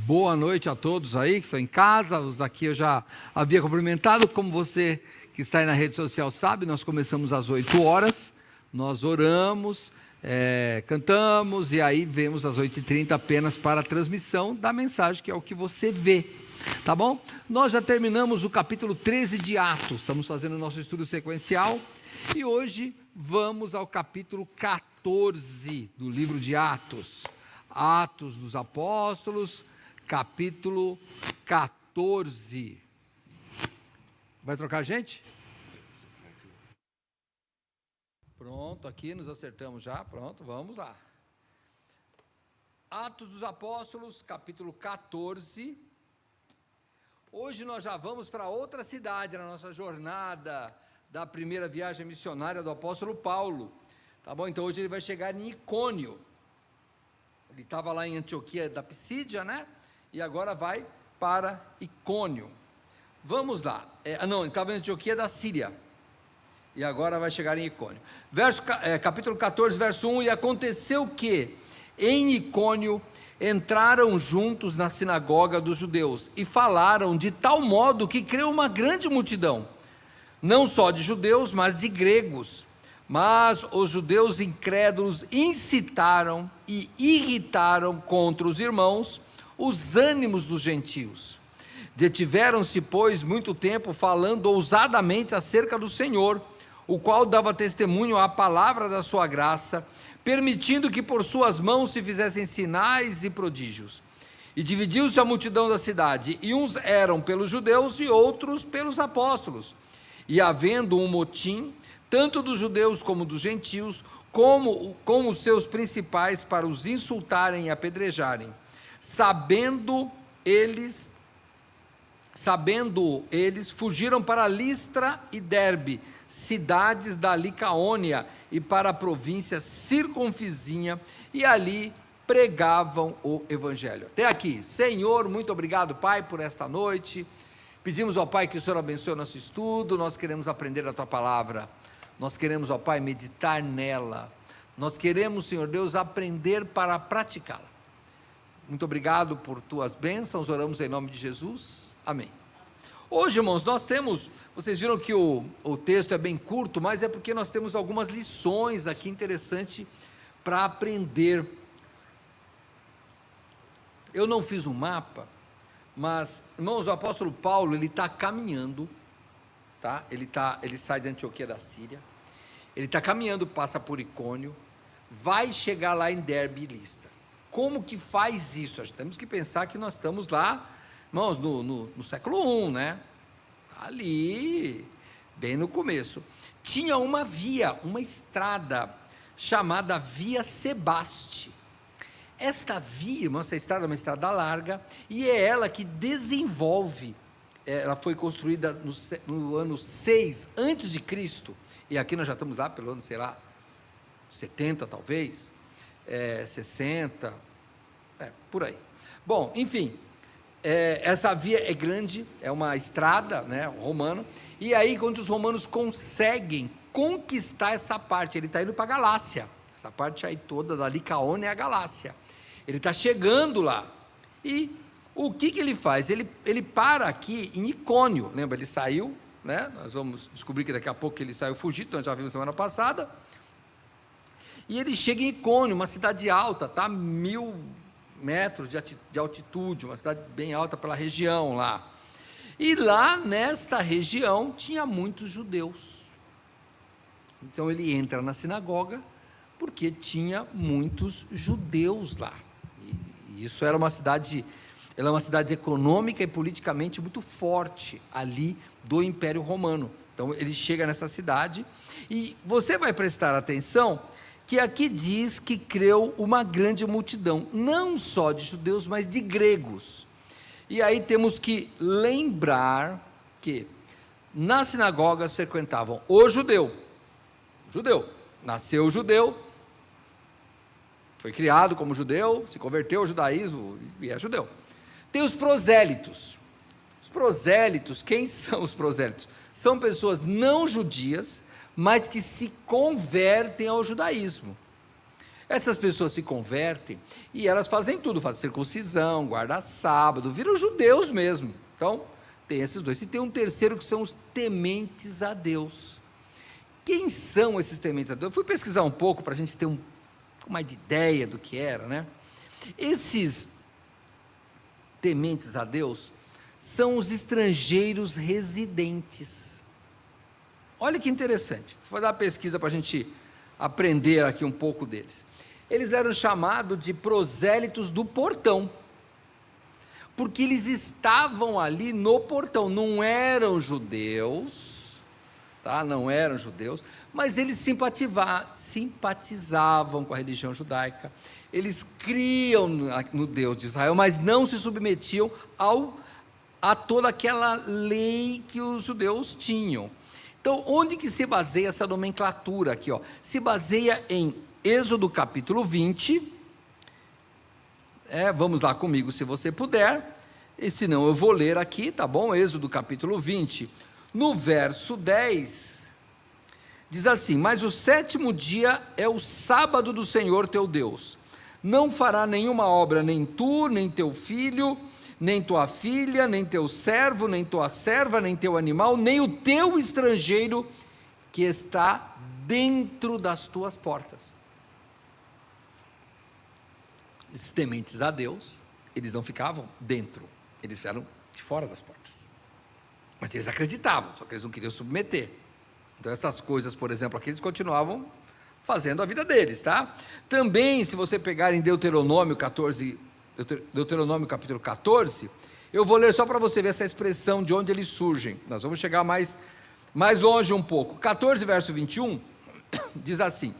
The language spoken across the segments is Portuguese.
Boa noite a todos aí que estão em casa. Os aqui eu já havia cumprimentado. Como você que está aí na rede social sabe, nós começamos às 8 horas, nós oramos, cantamos e aí vemos às 8h30 apenas para a transmissão da mensagem, que é o que você vê, tá bom? Nós já terminamos o capítulo 13 de Atos, estamos fazendo o nosso estudo sequencial e hoje vamos ao capítulo 14 do livro de Atos. Atos dos Apóstolos, capítulo 14. Vai trocar a gente? Pronto, aqui nos acertamos já. Pronto, vamos lá. Atos dos Apóstolos, capítulo 14. Hoje nós já vamos para outra cidade na nossa jornada da primeira viagem missionária do apóstolo Paulo. Tá bom? Então hoje ele vai chegar em Icônio. Ele estava lá em Antioquia da Pisídia, né? E agora vai para Icônio. Vamos lá. Não, ele estava em Antioquia da Síria. E agora vai chegar em Icônio. Capítulo 14, verso 1. E aconteceu que em Icônio entraram juntos na sinagoga dos judeus e falaram de tal modo que creu uma grande multidão, não só de judeus, mas de gregos. Mas os judeus incrédulos incitaram e irritaram contra os irmãos os ânimos dos gentios. Detiveram-se, pois, muito tempo falando ousadamente acerca do Senhor, o qual dava testemunho à palavra da sua graça, permitindo que por suas mãos se fizessem sinais e prodígios. E dividiu-se a multidão da cidade, e uns eram pelos judeus e outros pelos apóstolos. E havendo um motim, tanto dos judeus como dos gentios, como os seus principais, para os insultarem e apedrejarem. Sabendo eles, fugiram para Listra e Derbe, cidades da Licaônia, e para a província circunvizinha, e ali pregavam o evangelho. Até aqui. Senhor, muito obrigado, Pai, por esta noite. Pedimos ao Pai que o Senhor abençoe o nosso estudo. Nós queremos aprender a Tua palavra. Nós queremos, ó Pai, meditar nela. Nós queremos, Senhor Deus, aprender para praticá-la. Muito obrigado por Tuas bênçãos, oramos em nome de Jesus, amém. Hoje, irmãos, nós temos, vocês viram que o texto é bem curto, mas é porque nós temos algumas lições aqui interessantes para aprender. Eu não fiz um mapa, mas, irmãos, o apóstolo Paulo, ele está caminhando, tá? Ele sai de Antioquia da Síria, ele está caminhando, passa por Icônio, vai chegar lá em Derbe e Listra. Como que faz isso? Temos que pensar que nós estamos lá, irmãos, no século I, né? Ali, bem no começo. Tinha uma via, uma estrada, chamada Via Sebaste. Esta via, irmãos, essa estrada é uma estrada larga, e é ela que desenvolve. Ela foi construída no ano 6 antes de Cristo, e aqui nós já estamos lá pelo ano, sei lá, 70 talvez, 60, por aí. Bom, enfim, essa via é grande, é uma estrada, né, romana, e aí quando os romanos conseguem conquistar essa parte, ele está indo para a Galácia, essa parte aí toda da Licaônia é a Galácia, ele está chegando lá, e o que ele faz? Ele para aqui em Icônio, lembra, ele saiu, né? Nós vamos descobrir que daqui a pouco ele saiu fugido, nós já vimos semana passada, e ele chega em Icônio, uma cidade alta, tá? 1000 metros de altitude, uma cidade bem alta pela região lá, e lá nesta região tinha muitos judeus, então ele entra na sinagoga, porque tinha muitos judeus lá, e isso era uma cidade, ela é uma cidade econômica e politicamente muito forte, ali do Império Romano. Então ele chega nessa cidade, e você vai prestar atenção, que aqui diz que creu uma grande multidão, não só de judeus, mas de gregos, e aí temos que lembrar, que na sinagoga se frequentavam o judeu, nasceu judeu, foi criado como judeu, se converteu ao judaísmo, e é judeu. Tem os prosélitos. Os prosélitos, quem são os prosélitos? São pessoas não judias, mas que se convertem ao judaísmo. Essas pessoas se convertem e elas fazem tudo, fazem circuncisão, guardam sábado, viram judeus mesmo. Então, tem esses dois. E tem um terceiro que são os tementes a Deus. Quem são esses tementes a Deus? Eu fui pesquisar um pouco para a gente ter uma ideia do que era, né? Esses tementes a Deus são os estrangeiros residentes. Olha que interessante. Vou dar uma pesquisa para a gente aprender aqui um pouco deles. Eles eram chamados de prosélitos do portão, porque eles estavam ali no portão, não eram judeus, tá? Não eram judeus, mas eles simpatizavam com a religião judaica, eles criam no Deus de Israel, mas não se submetiam a toda aquela lei que os judeus tinham. Então, onde que se baseia essa nomenclatura aqui? Se baseia em Êxodo capítulo 20, vamos lá comigo se você puder, e se não eu vou ler aqui, tá bom? Êxodo capítulo 20, no verso 10, diz assim: mas o 7º dia é o sábado do Senhor teu Deus, não fará nenhuma obra, nem tu, nem teu filho, nem tua filha, nem teu servo, nem tua serva, nem teu animal, nem o teu estrangeiro que está dentro das tuas portas. Esses tementes a Deus, eles não ficavam dentro, eles eram de fora das portas, mas eles acreditavam, só que eles não queriam submeter. Então essas coisas, por exemplo, aqui eles continuavam fazendo a vida deles, tá? Também, se você pegar em Deuteronômio capítulo 14, eu vou ler só para você ver essa expressão de onde eles surgem. Nós vamos chegar mais longe um pouco. 14 verso 21 diz assim: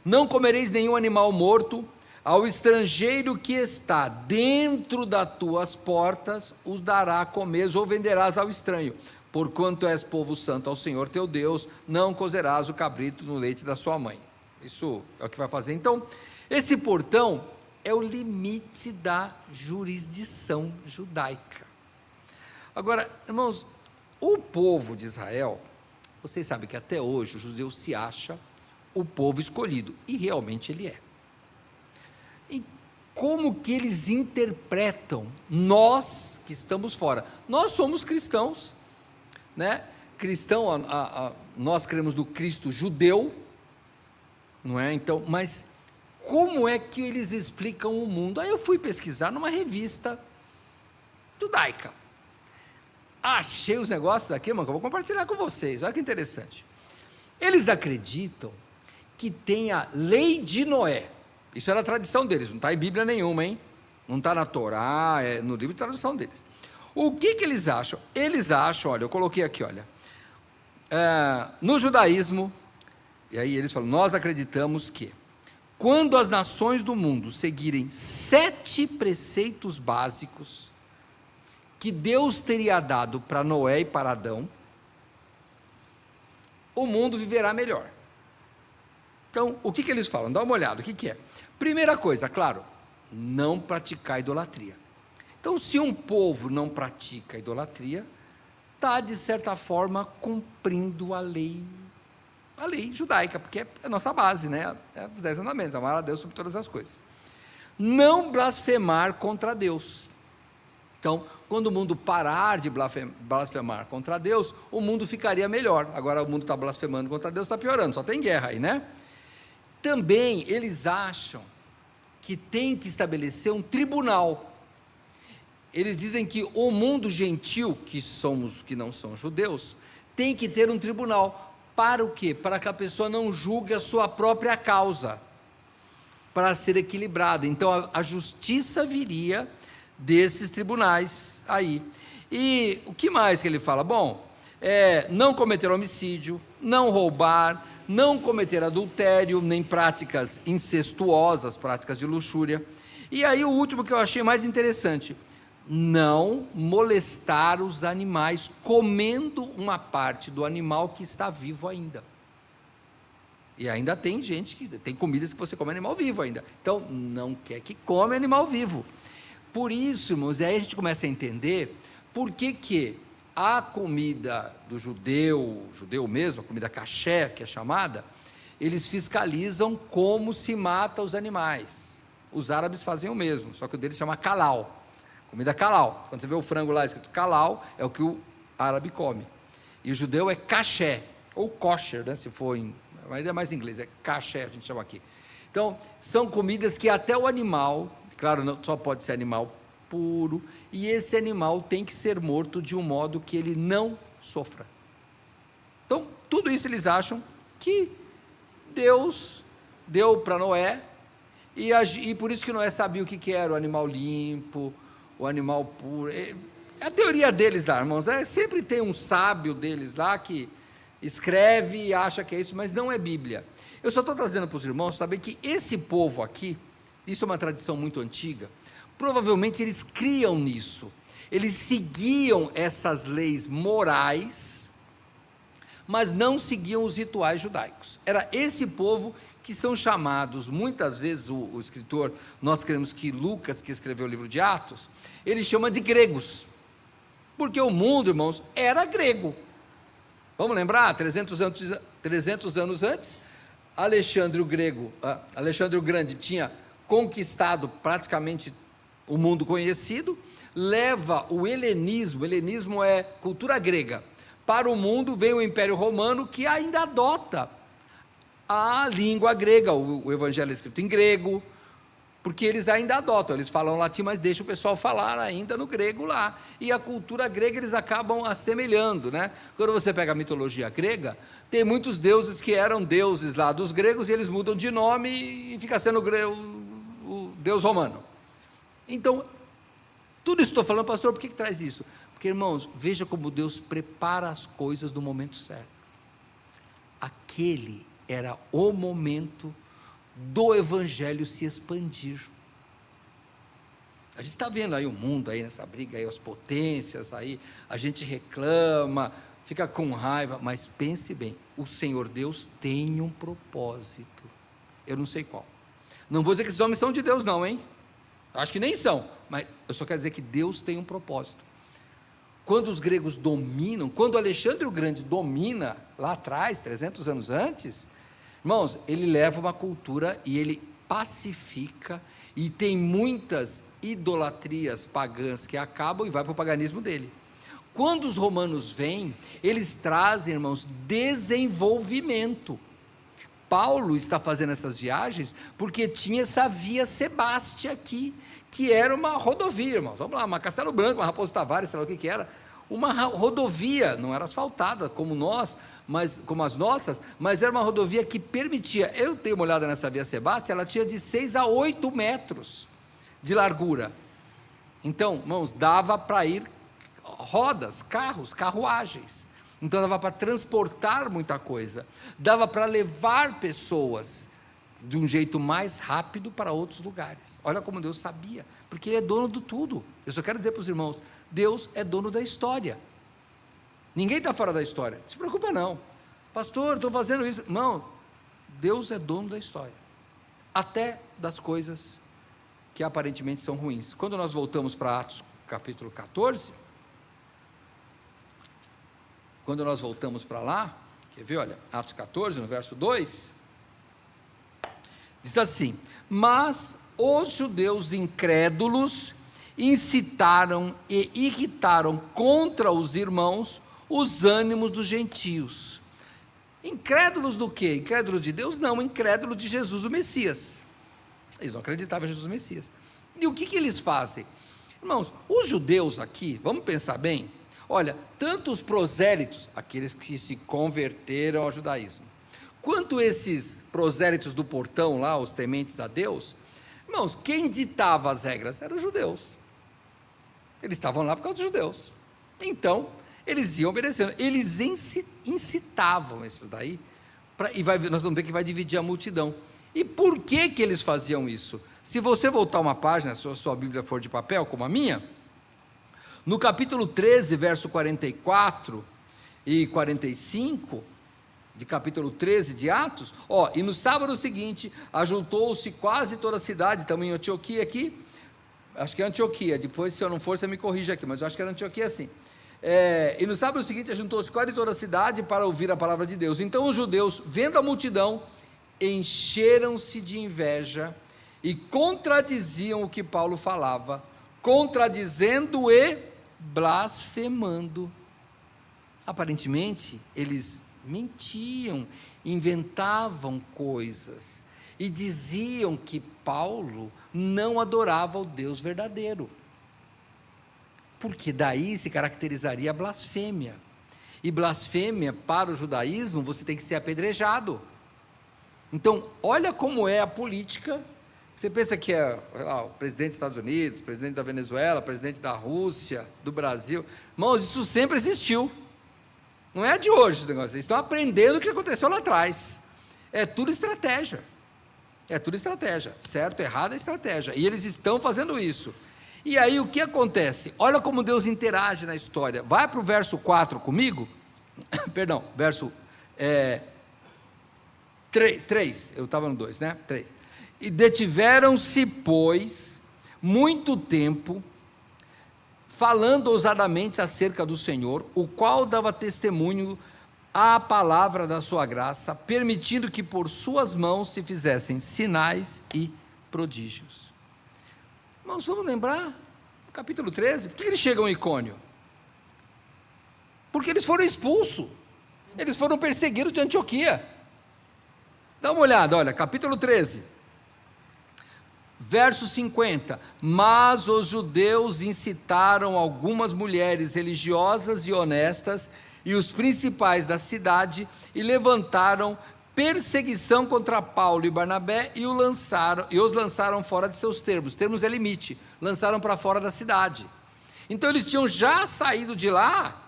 não comereis nenhum animal morto, ao estrangeiro que está dentro das tuas portas os dará a comer, ou venderás ao estranho, porquanto és povo santo ao Senhor teu Deus, não cozerás o cabrito no leite da sua mãe. Isso é o que vai fazer. Então, esse portão é o limite da jurisdição judaica. Agora, irmãos, o povo de Israel, vocês sabem que até hoje o judeu se acha o povo escolhido, e realmente ele é. E como que eles interpretam nós que estamos fora? Nós somos cristãos, né? Nós cremos no Cristo judeu, não é? Então, mas como é que eles explicam o mundo? Aí eu fui pesquisar numa revista judaica. Achei os negócios aqui, irmão, que eu vou compartilhar com vocês. Olha que interessante. Eles acreditam que tem a lei de Noé. Isso era a tradição deles, não está em Bíblia nenhuma, hein? Não está na Torá, é no livro de tradução deles. O que eles acham? Eles acham, olha, eu coloquei aqui, olha, no judaísmo, e aí eles falam, nós acreditamos que quando as nações do mundo seguirem 7 preceitos básicos que Deus teria dado para Noé e para Adão, o mundo viverá melhor. Então, o que eles falam? Dá uma olhada, o que é? Primeira coisa, claro, não praticar idolatria. Então, se um povo não pratica idolatria, está, de certa forma, cumprindo a lei judaica, porque é a nossa base, né? É os 10 mandamentos, amar a Deus sobre todas as coisas. Não blasfemar contra Deus. Então, quando o mundo parar de blasfemar contra Deus, o mundo ficaria melhor. Agora o mundo está blasfemando contra Deus, está piorando, só tem guerra aí, né? Também eles acham que tem que estabelecer um tribunal. Eles dizem que o mundo gentil, que não são judeus, tem que ter um tribunal. Para o quê? Para que a pessoa não julgue a sua própria causa, para ser equilibrada. Então a justiça viria desses tribunais aí. E o que mais que ele fala? Bom, não cometer homicídio, não roubar, não cometer adultério, nem práticas incestuosas, práticas de luxúria. E aí o último que eu achei mais interessante: não molestar os animais, comendo uma parte do animal que está vivo ainda. E ainda tem gente tem comidas que você come animal vivo ainda. Então, não quer que come animal vivo. Por isso, irmãos, aí a gente começa a entender por que a comida do judeu mesmo, a comida kasher, que é chamada, eles fiscalizam como se mata os animais. Os árabes fazem o mesmo, só que o deles chama halal, comida halal. Quando você vê o frango lá escrito halal, é o que o árabe come. E o judeu é kasher, ou kosher, né, se for mas é mais em inglês, é kasher, a gente chama aqui. Então, são comidas que até o animal, claro, não, só pode ser animal puro, e esse animal tem que ser morto de um modo que ele não sofra. Então, tudo isso eles acham que Deus deu para Noé, e por isso que Noé sabia o que era o animal limpo, o animal puro. É a teoria deles lá, irmãos, sempre tem um sábio deles lá que escreve e acha que é isso, mas não é Bíblia. Eu só estou trazendo para os irmãos saber que esse povo aqui, isso é uma tradição muito antiga, provavelmente eles criam nisso, eles seguiam essas leis morais, mas não seguiam os rituais judaicos. Era esse povo que são chamados, muitas vezes o escritor, nós queremos que Lucas, que escreveu o livro de Atos, ele chama de gregos, porque o mundo, irmãos, era grego. Vamos lembrar, 300 anos antes, Alexandre o Grande tinha conquistado praticamente o mundo conhecido, leva o helenismo é cultura grega, para o mundo. Vem o Império Romano, que ainda adota a língua grega, o evangelho é escrito em grego, porque eles ainda adotam, eles falam latim, mas deixam o pessoal falar ainda no grego lá, e a cultura grega eles acabam assemelhando, né? Quando você pega a mitologia grega, tem muitos deuses que eram deuses lá dos gregos, e eles mudam de nome, e fica sendo o deus romano. Então, tudo isso estou falando, pastor, por que traz isso? Porque, irmãos, veja como Deus prepara as coisas no momento certo. Aquele era o momento do evangelho se expandir. A gente está vendo aí o mundo aí nessa briga aí, as potências aí, a gente reclama, fica com raiva, mas pense bem, o Senhor Deus tem um propósito, eu não sei qual, não vou dizer que esses homens são de Deus não, hein, acho que nem são, mas eu só quero dizer que Deus tem um propósito. Quando os gregos dominam, quando Alexandre o Grande domina, lá atrás, 300 anos antes, irmãos, ele leva uma cultura e ele pacifica, e tem muitas idolatrias pagãs que acabam e vai para o paganismo dele. Quando os romanos vêm, eles trazem, irmãos, desenvolvimento. Paulo está fazendo essas viagens porque tinha essa via Sebástia aqui, que era uma rodovia, irmãos, vamos lá, uma Castelo Branco, uma Raposo Tavares, sei lá o que era, uma rodovia, não era asfaltada como as nossas, mas era uma rodovia que permitia, eu tenho uma olhada nessa via Sebástia, ela tinha de 6 a 8 metros de largura, então, irmãos, dava para ir rodas, carros, carruagens, então dava para transportar muita coisa, dava para levar pessoas de um jeito mais rápido para outros lugares. Olha como Deus sabia, porque Ele é dono de tudo. Eu só quero dizer para os irmãos, Deus é dono da história, ninguém está fora da história, não se preocupa não, pastor, estou fazendo isso, não, Deus é dono da história, até das coisas que aparentemente são ruins. Quando nós voltamos para Atos capítulo 14, quando nós voltamos para lá, quer ver, olha, Atos 14, no verso 2, diz assim: mas os judeus incrédulos incitaram e irritaram contra os irmãos os ânimos dos gentios. Incrédulos do quê? Incrédulos de Deus? Não, incrédulos de Jesus o Messias. Eles não acreditavam em Jesus o Messias. E o que eles fazem? Irmãos, os judeus aqui, vamos pensar bem, olha, tanto os prosélitos, aqueles que se converteram ao judaísmo, quanto esses prosélitos do portão lá, os tementes a Deus, irmãos, quem ditava as regras eram os judeus, eles estavam lá por causa dos judeus, então, eles iam obedecendo, eles incitavam esses daí, nós vamos ver que vai dividir a multidão. E por que eles faziam isso? Se você voltar uma página, se a sua Bíblia for de papel, como a minha, no capítulo 13, verso 44 e 45, de capítulo 13 de Atos, e no sábado seguinte, ajuntou-se quase toda a cidade, estamos em Antioquia aqui, acho que é Antioquia, depois se eu não for, você me corrige aqui, mas eu acho que era Antioquia assim, e no sábado seguinte, ajuntou-se quase toda a cidade para ouvir a palavra de Deus. Então os judeus, vendo a multidão, encheram-se de inveja e contradiziam o que Paulo falava, contradizendo e blasfemando. Aparentemente, eles mentiam, inventavam coisas e diziam que Paulo não adorava o Deus verdadeiro, porque daí se caracterizaria a blasfêmia. E blasfêmia, para o judaísmo, você tem que ser apedrejado. Então, olha como é a política. Você pensa que é o presidente dos Estados Unidos, presidente da Venezuela, presidente da Rússia, do Brasil. Irmãos, isso sempre existiu. Não é de hoje esse negócio. Eles estão aprendendo o que aconteceu lá atrás. É tudo estratégia. É tudo estratégia. Certo, errado é estratégia. E eles estão fazendo isso. E aí o que acontece? Olha como Deus interage na história. Vai para o verso 4 comigo. Perdão, verso 3. Eu estava no 2, né? 3. E detiveram-se, pois, muito tempo, falando ousadamente acerca do Senhor, o qual dava testemunho à palavra da sua graça, permitindo que por suas mãos se fizessem sinais e prodígios. Irmãos, vamos lembrar, no capítulo 13, por que eles chegam em Icônio? Porque eles foram expulsos, eles foram perseguidos de Antioquia. Dá uma olhada, olha, capítulo 13, verso 50, mas os judeus incitaram algumas mulheres religiosas e honestas, e os principais da cidade, e levantaram perseguição contra Paulo e Barnabé, e os lançaram fora de seus termos. Termos é limite, lançaram para fora da cidade. Então eles tinham já saído de lá,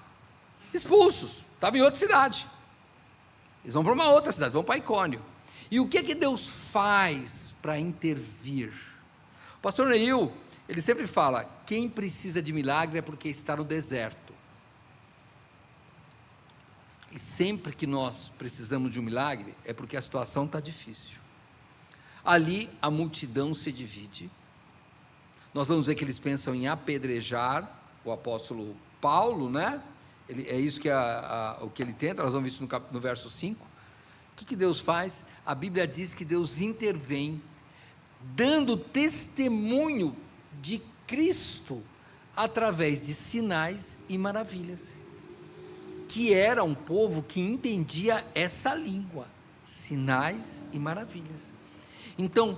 expulsos, estavam em outra cidade. Eles vão para uma outra cidade, vão para Icônio. E o que Deus faz para intervir? O pastor Neil, ele sempre fala, quem precisa de milagre é porque está no deserto. E sempre que nós precisamos de um milagre, é porque a situação está difícil. Ali a multidão se divide. Nós vamos ver que eles pensam em apedrejar o apóstolo Paulo, né? É isso que o que ele tenta, nós vamos ver isso no verso 5. O que Deus faz? A Bíblia diz que Deus intervém, dando testemunho de Cristo, através de sinais e maravilhas, que era um povo que entendia essa língua, sinais e maravilhas. Então,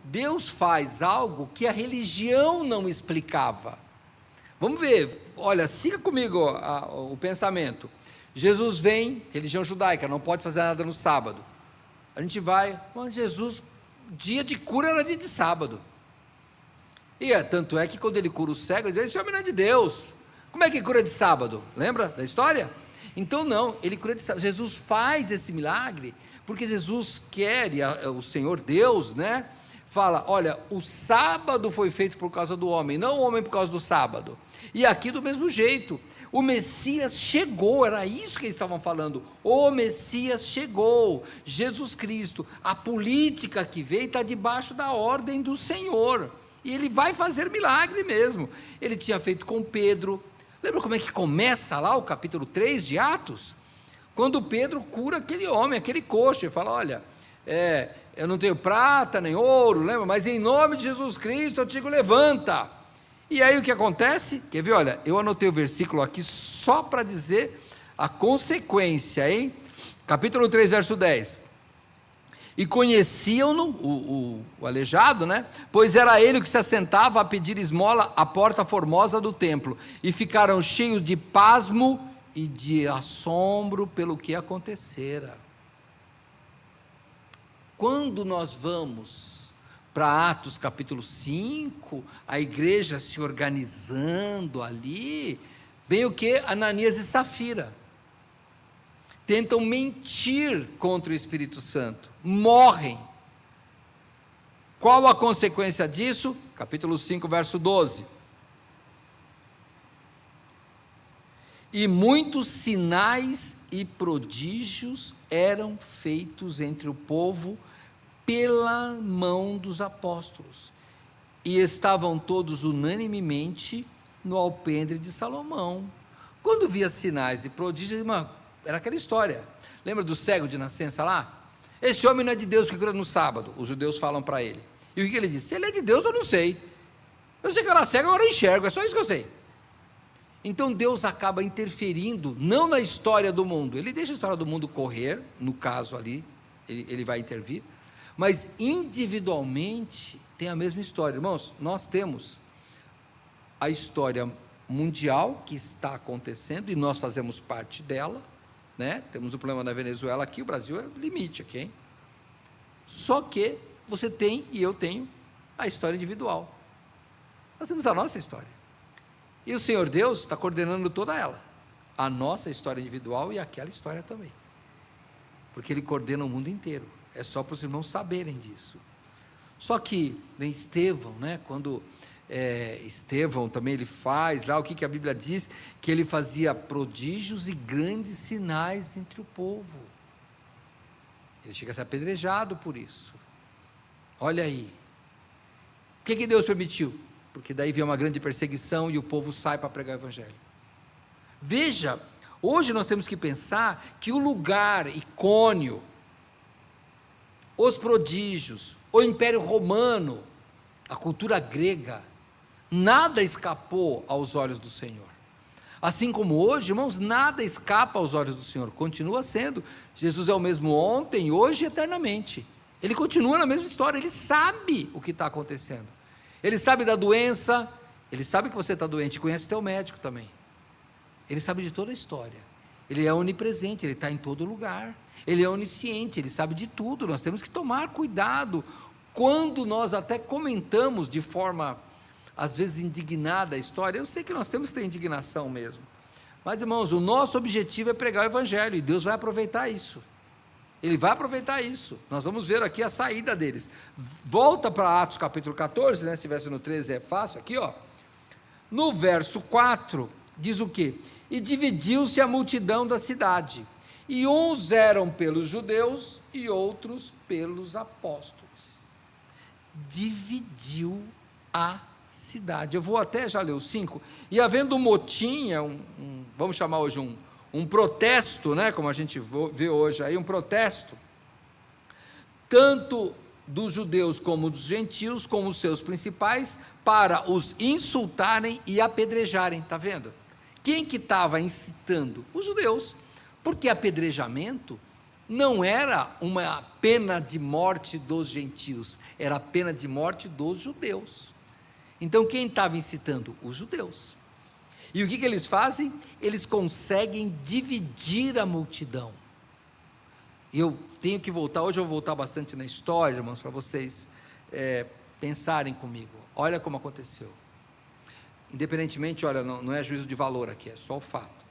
Deus faz algo que a religião não explicava. Vamos ver, olha, siga comigo o pensamento. Jesus vem, religião judaica, não pode fazer nada no sábado. A gente vai, mas Jesus, dia de cura era dia de sábado. E tanto é que quando ele cura o cego, ele diz, esse homem não é de Deus. Como é que cura de sábado? Lembra da história? Então não, ele cura de sábado. Jesus faz esse milagre, porque Jesus quer, e o Senhor Deus, né, fala, olha, o sábado foi feito por causa do homem, não o homem por causa do sábado. E aqui do mesmo jeito, o Messias chegou, era isso que eles estavam falando, o Messias chegou, Jesus Cristo, a política que veio está debaixo da ordem do Senhor, e ele vai fazer milagre mesmo. Ele tinha feito com Pedro. Lembra como é que começa lá o capítulo 3 de Atos? Quando Pedro cura aquele homem, aquele coxo, ele fala, olha, eu não tenho prata nem ouro, lembra? Mas em nome de Jesus Cristo eu te digo, levanta. E aí o que acontece? Quer ver? Olha, eu anotei o versículo aqui só para dizer a consequência, hein? Capítulo 3, verso 10. E conheciam-no, o aleijado, né? Pois era ele que se assentava a pedir esmola à porta formosa do templo, e ficaram cheios de pasmo e de assombro pelo que acontecera. Quando nós vamos para Atos capítulo 5, a igreja se organizando ali, vem o que? Ananias e Safira tentam mentir contra o Espírito Santo, morrem. Qual a consequência disso? Capítulo 5, verso 12. E muitos sinais e prodígios eram feitos entre o povo pela mão dos apóstolos, e estavam todos unanimemente no alpendre de Salomão. Quando via sinais e prodígios, era aquela história, lembra do cego de nascença lá? esse homem não é de Deus que cura no sábado. Os judeus falam para ele. E o que ele diz? Se ele é de Deus, eu não sei. Eu sei que eu era cego, agora eu enxergo, é só isso que eu sei. Então Deus acaba interferindo, não na história do mundo, ele deixa a história do mundo correr, no caso ali, ele vai intervir, mas individualmente tem a mesma história. Irmãos, nós temos a história mundial que está acontecendo, e nós fazemos parte dela, né? Temos o problema da Venezuela aqui, o Brasil é limite aqui, hein? Só que você tem, e eu tenho, a história individual. Nós temos a nossa história. E o Senhor Deus está coordenando toda ela. A nossa história individual e aquela história também. Porque Ele coordena o mundo inteiro. É só para os irmãos saberem disso. Só que, vem Estevão, né? Quando Estevão também ele faz, lá o que a Bíblia diz, que ele fazia prodígios e grandes sinais entre o povo. Ele chega a ser apedrejado por isso. Olha aí. O que Deus permitiu? Porque daí vem uma grande perseguição e o povo sai para pregar o Evangelho. Veja, hoje nós temos que pensar que o lugar icônio, os prodígios, o Império Romano, a cultura grega, nada escapou aos olhos do Senhor. Assim como hoje, irmãos, nada escapa aos olhos do Senhor, continua sendo. Jesus é o mesmo ontem, hoje e eternamente. Ele continua na mesma história, ele sabe o que está acontecendo. Ele sabe da doença, ele sabe que você está doente, conhece teu médico também. Ele sabe de toda a história. Ele é onipresente, ele está em todo lugar. Ele é onisciente, ele sabe de tudo. Nós temos que tomar cuidado quando nós até comentamos de forma, às vezes, indignada a história. Eu sei que nós temos que ter indignação mesmo. Mas, irmãos, o nosso objetivo é pregar o Evangelho, e Deus vai aproveitar isso. Ele vai aproveitar isso. Nós vamos ver aqui a saída deles. Volta para Atos capítulo 14, né? Se estivesse no 13 é fácil, aqui ó. No verso 4, diz o quê? E dividiu-se a multidão da cidade, e uns eram pelos judeus, e outros pelos apóstolos. Dividiu a cidade. Eu vou até já ler o 5. E havendo um motim, vamos chamar hoje um protesto, né, como a gente vê hoje aí, um protesto, tanto dos judeus como dos gentios, como os seus principais, para os insultarem e apedrejarem, está vendo? Quem que estava incitando? Os judeus, porque apedrejamento não era uma pena de morte dos gentios, era a pena de morte dos judeus. Então quem estava incitando? Os judeus. E o que eles fazem? Eles conseguem dividir a multidão. E eu tenho que voltar, hoje eu vou voltar bastante na história, irmãos, para vocês pensarem comigo. Olha como aconteceu. Independentemente, olha, não é juízo de valor aqui, é só o fato.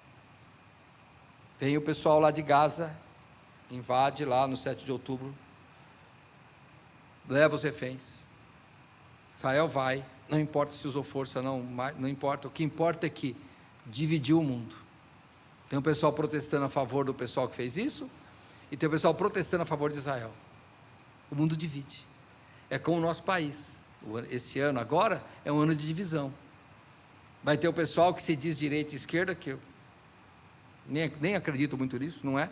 Vem o pessoal lá de Gaza, invade lá no 7 de outubro, leva os reféns, Israel vai, não importa se usou força, não importa, o que importa é que dividiu o mundo. Tem um pessoal protestando a favor do pessoal que fez isso, e tem o pessoal protestando a favor de Israel. O mundo divide. É como o nosso país. Esse ano agora é um ano de divisão. Vai ter o pessoal que se diz direita e esquerda, que eu nem acredito muito nisso, não é?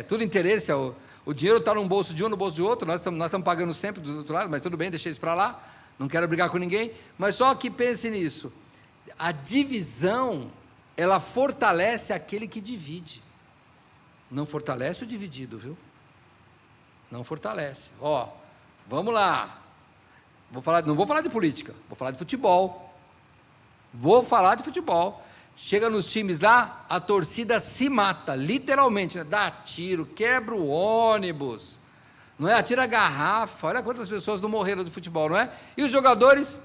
Tudo interesse, o dinheiro está num bolso de um, no bolso de outro, nós estamos pagando sempre do outro lado, mas tudo bem, deixa isso para lá, não quero brigar com ninguém, mas só que pense nisso, a divisão, ela fortalece aquele que divide, não fortalece o dividido, viu? Não fortalece. Vamos lá, não vou falar de política, vou falar de futebol. Chega nos times lá, a torcida se mata, literalmente, né? Dá tiro, quebra o ônibus, não é? Atira a garrafa, olha quantas pessoas não morreram do futebol, não é? E os jogadores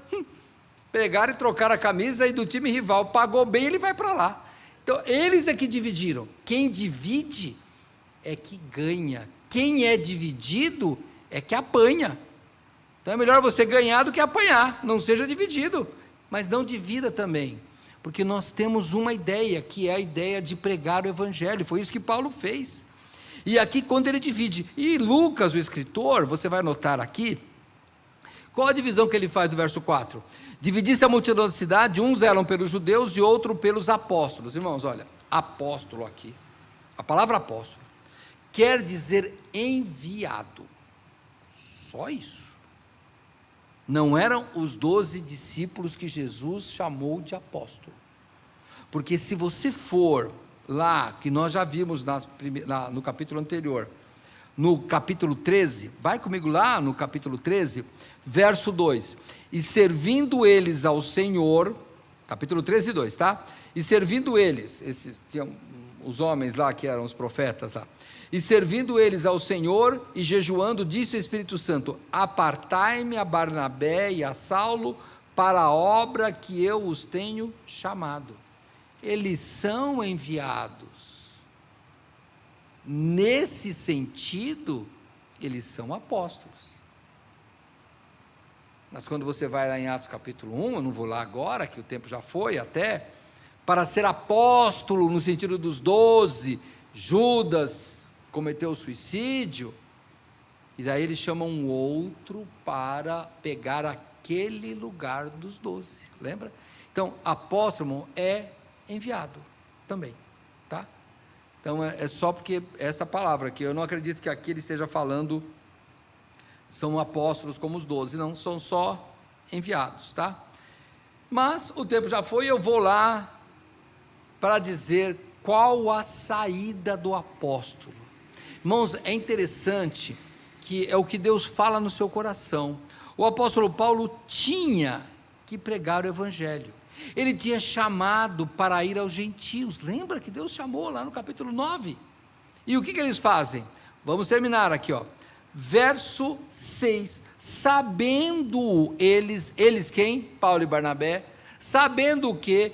pegaram e trocaram a camisa e do time rival, pagou bem, ele vai para lá. Então, eles é que dividiram. Quem divide é que ganha. Quem é dividido é que apanha. Então, é melhor você ganhar do que apanhar, não seja dividido, mas não divida também. Porque nós temos uma ideia, que é a ideia de pregar o Evangelho, foi isso que Paulo fez, e aqui quando ele divide, e Lucas, o escritor, você vai notar aqui, qual a divisão que ele faz do verso 4? Dividisse a multidão da cidade, uns eram pelos judeus e outros pelos apóstolos. Irmãos, olha, apóstolo aqui, a palavra apóstolo, quer dizer enviado. Só isso. Não eram os 12 discípulos que Jesus chamou de apóstolo. Porque se você for lá, que nós já vimos no capítulo anterior, no capítulo 13, vai comigo lá no capítulo 13, verso 2, e servindo eles ao Senhor, capítulo 13, 2, tá? E servindo eles, tinham os homens lá que eram os profetas lá, e servindo eles ao Senhor e jejuando, disse o Espírito Santo: apartai-me a Barnabé e a Saulo para a obra que eu os tenho chamado. Eles são enviados. Nesse sentido, eles são apóstolos. Mas quando você vai lá em Atos capítulo 1, eu não vou lá agora, que o tempo já foi até, para ser apóstolo no sentido dos 12, Judas cometeu suicídio, e daí eles chamam um outro para pegar aquele lugar dos 12, lembra? Então, apóstolo é enviado também, tá? Então, é só porque essa palavra aqui, eu não acredito que aqui ele esteja falando, são apóstolos como os 12, não, são só enviados, tá? Mas o tempo já foi, eu vou lá para dizer qual a saída do apóstolo. Irmãos, é interessante, que é o que Deus fala no seu coração. O apóstolo Paulo tinha que pregar o evangelho. Ele tinha chamado para ir aos gentios, lembra que Deus chamou lá no capítulo 9, e o que eles fazem? Vamos terminar aqui, verso 6, sabendo eles quem? Paulo e Barnabé, sabendo que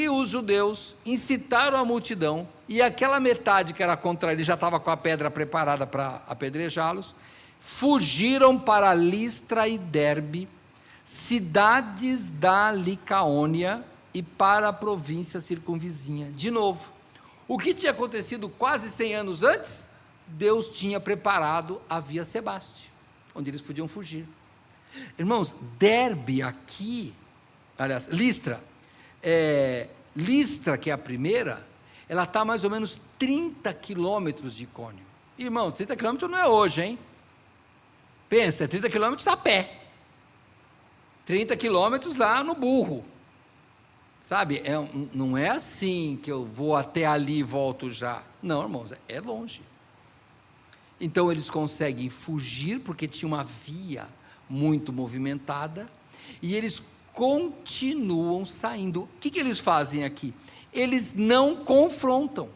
os judeus incitaram a multidão, e aquela metade que era contra ele, já estava com a pedra preparada para apedrejá-los, fugiram para Listra e Derbe, cidades da Licaônia, e para a província circunvizinha. De novo, o que tinha acontecido quase 100 anos antes? Deus tinha preparado a via Sebaste, onde eles podiam fugir. Irmãos, Derbe aqui, aliás, Listra, que é a primeira, ela está a mais ou menos 30 quilômetros de Icônio. Irmãos, 30 quilômetros não é hoje, hein? Pensa, 30 quilômetros a pé. 30 quilômetros lá no burro, sabe, não é assim que eu vou até ali e volto já, não, irmãos, é longe. Então eles conseguem fugir, porque tinha uma via muito movimentada, e eles continuam saindo. O que eles fazem aqui? Eles não confrontam,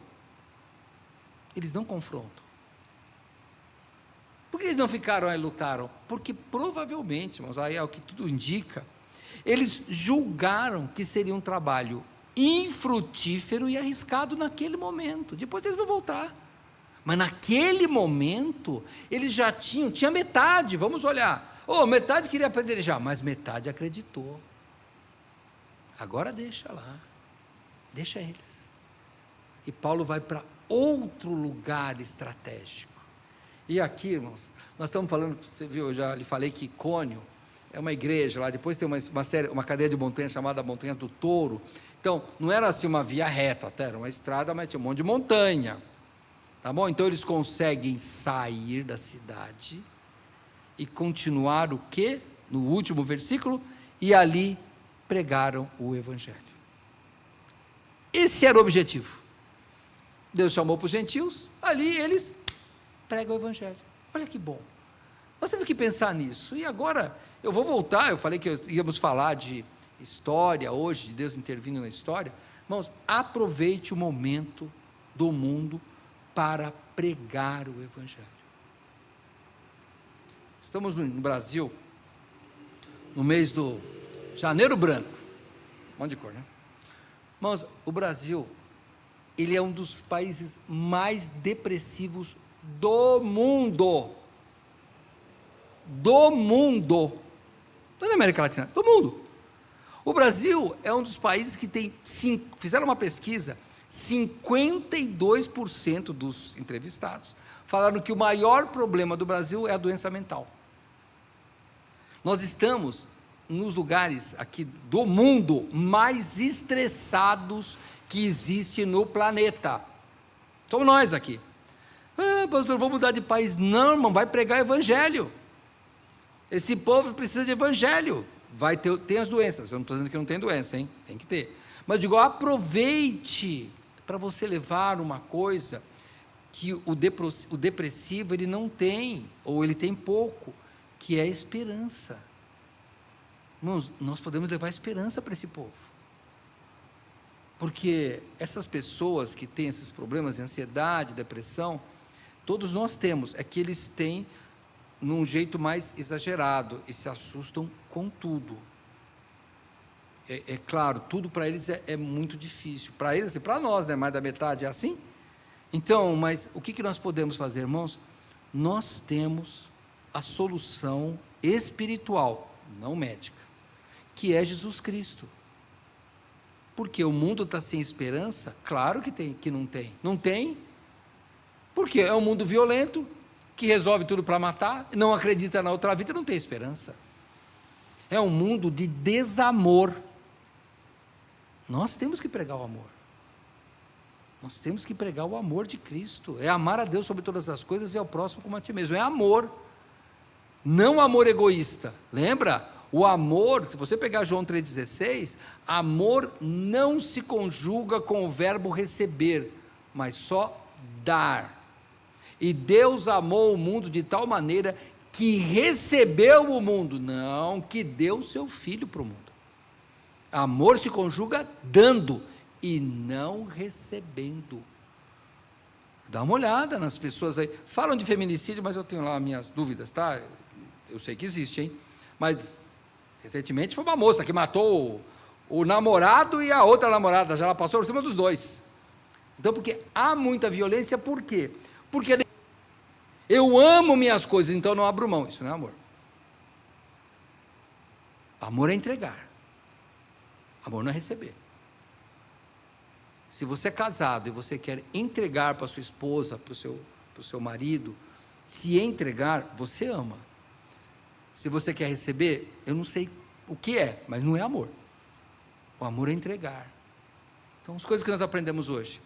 Por que eles não ficaram aí e lutaram? Porque provavelmente, irmãos, aí é o que tudo indica, eles julgaram que seria um trabalho infrutífero e arriscado naquele momento. Depois eles vão voltar, mas naquele momento eles já tinha metade, vamos olhar, metade queria apedrejar, mas metade acreditou. Agora deixa lá, deixa eles. E Paulo vai para outro lugar estratégico. E aqui, irmãos, nós estamos falando, você viu, eu já lhe falei que Icônio é uma igreja lá, depois tem uma cadeia de montanhas chamada Montanha do Touro. Então, não era assim uma via reta, até era uma estrada, mas tinha um monte de montanha, tá bom? Então eles conseguem sair da cidade e continuar o quê? No último versículo, e ali pregaram o evangelho. Esse era o objetivo. Deus chamou para os gentios, ali eles pregam o evangelho. Olha que bom. Nós temos que pensar nisso. E agora, eu vou voltar, eu falei que íamos falar de história hoje, de Deus intervindo na história. Irmãos, aproveite o momento do mundo para pregar o evangelho. Estamos no Brasil, no mês do Janeiro Branco, um monte de cor, né? Irmãos, o Brasil, ele é um dos países mais depressivos do mundo, não é da América Latina, do mundo. O Brasil é um dos países que tem, fizeram uma pesquisa, 52% dos entrevistados falaram que o maior problema do Brasil é a doença mental. Nós estamos nos lugares aqui do mundo mais estressados que existe no planeta. Somos nós aqui. Ah, pastor, vou mudar de país. Não, irmão, vai pregar evangelho. Esse povo precisa de evangelho. Tem as doenças, eu não estou dizendo que não tem doença, hein? Tem que ter. Mas digo, aproveite para você levar uma coisa que o depressivo ele não tem, ou ele tem pouco, que é a esperança. Irmãos, nós podemos levar esperança para esse povo. Porque essas pessoas que têm esses problemas de ansiedade, depressão, todos nós temos, é que eles têm num jeito mais exagerado e se assustam com tudo. É claro, tudo para eles é muito difícil. Para eles e para nós, né? Mais da metade é assim. Então, mas o que nós podemos fazer, irmãos? Nós temos a solução espiritual, não médica, que é Jesus Cristo. Porque o mundo está sem esperança? Claro que não tem. Não tem? Porque é um mundo violento, que resolve tudo para matar, não acredita na outra vida, não tem esperança. É um mundo de desamor. Nós temos que pregar o amor. Nós temos que pregar o amor de Cristo. É amar a Deus sobre todas as coisas e ao próximo como a ti mesmo. É amor. Não amor egoísta. Lembra? O amor, se você pegar João 3,16, amor não se conjuga com o verbo receber, mas só dar. E Deus amou o mundo de tal maneira que recebeu o mundo, não que deu o seu filho para o mundo. Amor se conjuga dando e não recebendo. Dá uma olhada nas pessoas aí, falam de feminicídio, mas eu tenho lá minhas dúvidas, tá? Eu sei que existe, hein? Mas recentemente foi uma moça que matou o namorado e a outra namorada, já ela passou por cima dos dois. Então, porque há muita violência, por quê? Porque eu amo minhas coisas, então não abro mão. Isso não é amor. Amor é entregar. Amor não é receber. Se você é casado e você quer entregar para sua esposa, para o seu marido, se entregar, você ama. Se você quer receber, eu não sei o que é, mas não é amor. O amor é entregar. Então, as coisas que nós aprendemos hoje.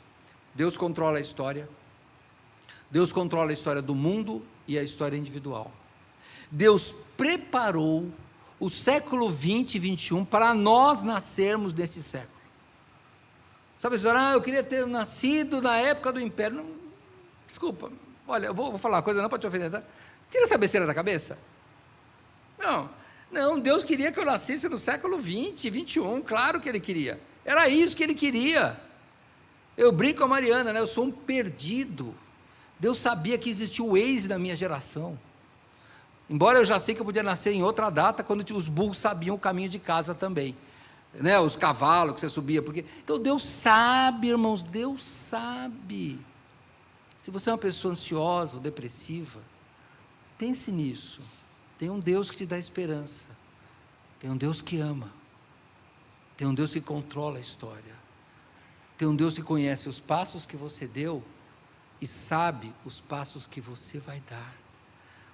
Deus controla a história. Deus controla a história do mundo e a história individual. Deus preparou o século 20 e 21 para nós nascermos nesse século. Sabe, senhora, eu queria ter nascido na época do Império. Não, desculpa, olha, eu vou falar uma coisa não para te ofender, tá? Tira essa besteira da cabeça. Não, Deus queria que eu nascesse no século 20 e 21, claro que Ele queria. Era isso que Ele queria. Eu brinco com a Mariana, né? Eu sou um perdido. Deus sabia que existia o Waze na minha geração. Embora eu já sei que eu podia nascer em outra data, quando os burros sabiam o caminho de casa também. Né? Os cavalos que você subia. Então Deus sabe, irmãos, Deus sabe. Se você é uma pessoa ansiosa ou depressiva, pense nisso. Tem um Deus que te dá esperança. Tem um Deus que ama. Tem um Deus que controla a história. Tem um Deus que conhece os passos que você deu e sabe os passos que você vai dar.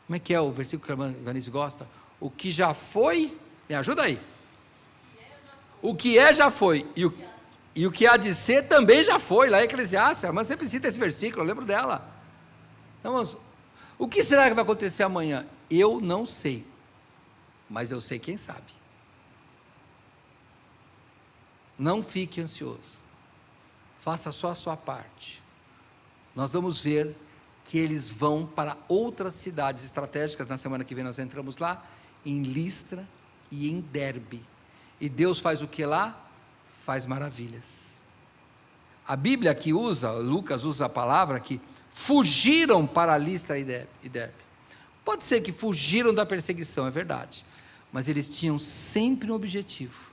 Como é que é o versículo que a irmã Ivanice gosta? O que já foi, me ajuda aí. O que é já foi, e o que há de ser também já foi, lá em Eclesiastes. A irmã sempre cita esse versículo, eu lembro dela. Então, irmãos, o que será que vai acontecer amanhã? Eu não sei, mas eu sei quem sabe. Não fique ansioso, faça só a sua parte. Nós vamos ver que eles vão para outras cidades estratégicas. Na semana que vem nós entramos lá, em Listra e em Derbe. E Deus faz o que lá? Faz maravilhas. A Bíblia que usa, Lucas usa a palavra que fugiram para Listra e Derbe. Pode ser que fugiram da perseguição, é verdade. Mas eles tinham sempre um objetivo: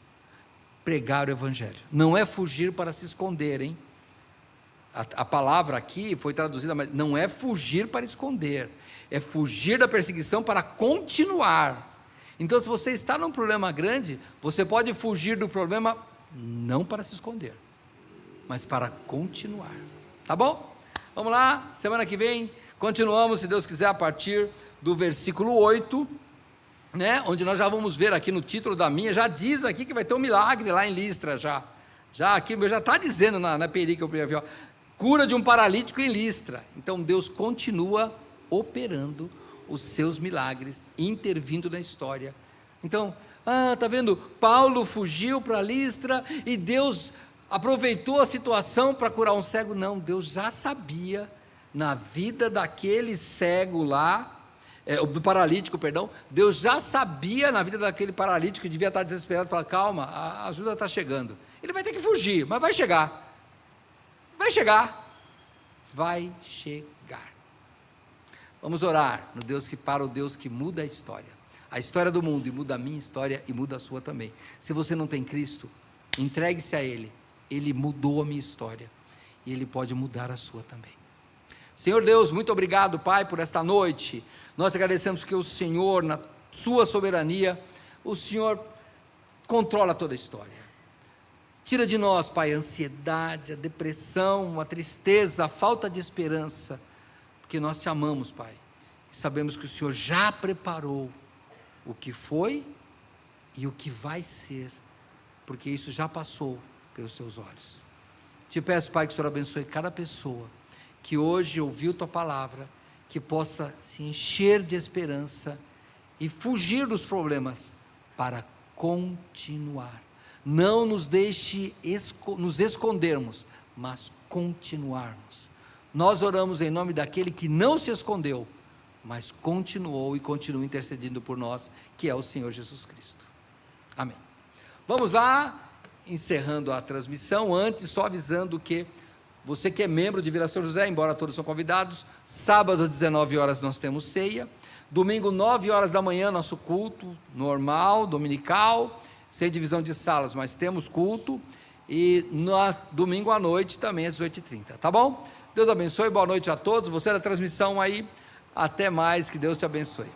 pregar o Evangelho. Não é fugir para se esconder, hein? A palavra aqui foi traduzida, mas não é fugir para esconder, é fugir da perseguição para continuar. Então, se você está num problema grande, você pode fugir do problema, não para se esconder, mas para continuar. Tá bom? Vamos lá, semana que vem, continuamos, se Deus quiser, a partir do versículo 8, né? Onde nós já vamos ver aqui no título da minha, já diz aqui que vai ter um milagre lá em Listra, já aqui, já está dizendo na peri que eu vi, ó. cura de um paralítico em Listra. Então Deus continua operando os seus milagres, intervindo na história. Então, tá vendo? Paulo fugiu para Listra e Deus aproveitou a situação para curar um cego. Não, Deus já sabia na vida daquele cego lá, do paralítico, perdão, Deus já sabia na vida daquele paralítico que devia estar desesperado, falar, calma, a ajuda está chegando. Ele vai ter que fugir, mas vai chegar. Vai chegar. Vai chegar. Vamos orar no Deus que para o Deus que muda a história do mundo, e muda a minha história e muda a sua também. Se você não tem Cristo, entregue-se a Ele. Ele mudou a minha história e Ele pode mudar a sua também. Senhor Deus, muito obrigado, Pai, por esta noite. Nós agradecemos que o Senhor, na sua soberania, o Senhor controla toda a história. Tira de nós, Pai, a ansiedade, a depressão, a tristeza, a falta de esperança, porque nós te amamos, Pai, e sabemos que o Senhor já preparou o que foi e o que vai ser, porque isso já passou pelos seus olhos. Te peço, Pai, que o Senhor abençoe cada pessoa que hoje ouviu tua palavra, que possa se encher de esperança e fugir dos problemas para continuar. Não nos deixe nos escondermos, mas continuarmos. Nós oramos em nome daquele que não se escondeu, mas continuou e continua intercedendo por nós, que é o Senhor Jesus Cristo. Amém. Vamos lá, encerrando a transmissão, antes só avisando que você que é membro de Vila São José, embora todos são convidados, sábado às 19 horas nós temos ceia, domingo 9 horas da manhã nosso culto normal, dominical, sem divisão de salas, mas temos culto, e no domingo à noite também às 18h30, tá bom? Deus abençoe, boa noite a todos, você da transmissão aí, até mais, que Deus te abençoe.